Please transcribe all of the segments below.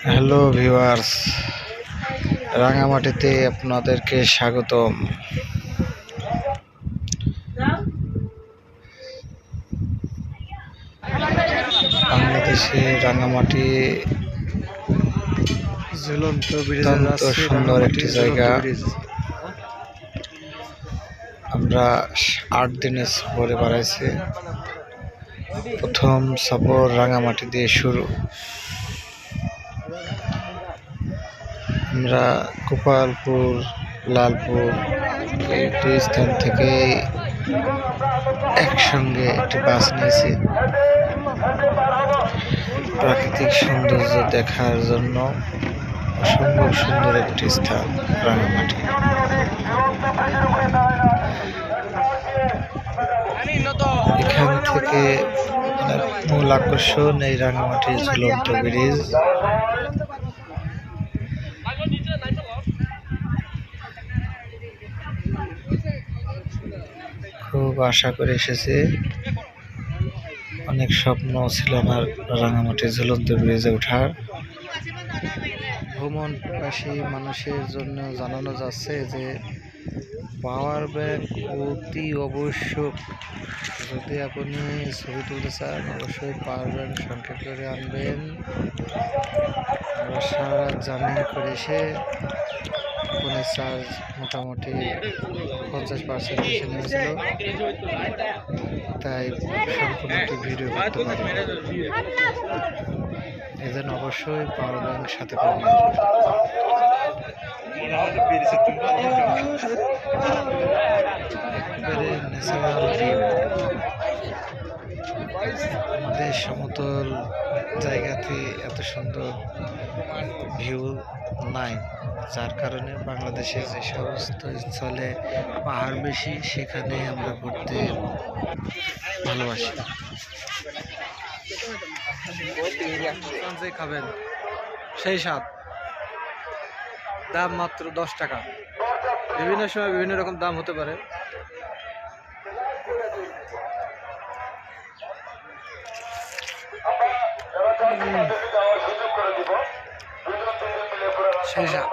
Hello viewers, রাঙামাটিতে আপনাদেরকে স্বাগতম। বাংলাদেশে রাঙামাটি অত্যন্ত সুন্দর একটি জায়গা। আমরা 8 দিনের সফরে বেড়াইছি। প্রথম সফর রাঙামাটি দিয়ে শুরু। আমরা গোপালপুর, লালপুর এই দুই স্থান থেকে একসঙ্গে একটি বাস নিয়েছি প্রাকৃতিক সৌন্দর্য দেখার জন্য। অসম্ভব সুন্দর একটি স্থান রাঙামাটি। এখান থেকে মূল আকর্ষণ এই রাঙামাটির ঝুলন্ত ব্রিজ। খুব আশা করে এসেছে, অনেক স্বপ্ন ছিল আমার রাঙামাটির ঝুলন্ত ব্রিজে ওঠার। ভ্রমণপিপাসী মানুষের জন্য জানানো যাচ্ছে যে পাওয়ার ব্যাংক অতি আবশ্যক। যদি আপনি ছবি তুলতে চান অবশ্যই পাওয়ার ব্যাংক সংখ্যা করে আনবেন। আমরা সারা জার্নি করে এসে ফোনের চার্জ মোটামুটি 50% বেশি নেমেছিল, তাই সম্পূর্ণটি ভিডিও করতে পারি। এজন্য অবশ্যই পাওয়ার ব্যাংক সাথে পাবেন। আমাদের সমতল জায়গাতে এত সুন্দর ভিউ নাই, যার কারণে বাংলাদেশে যে সমস্ত স্থলে পাহাড় বেশি সেখানে আমরা ঘুরতে ভালোবাসি। খাবেন সেই স্বাদ, দাম মাত্র 10 টাকা। বিভিন্ন সময় বিভিন্ন রকম দাম হতে পারে। সেই স্বাদ।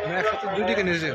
আমি একসাথে 2টি কিনেছি।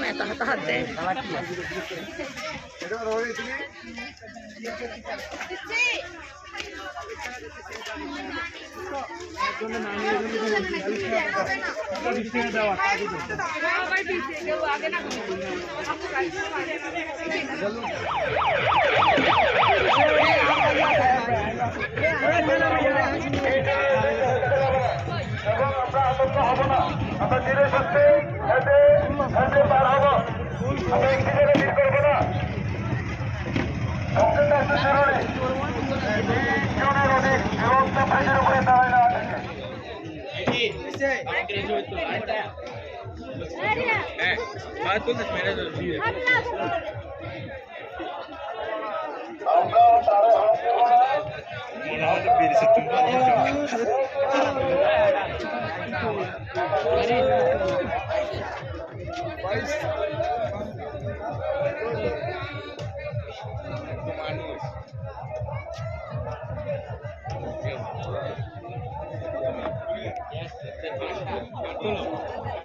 मैं तो हाथ दे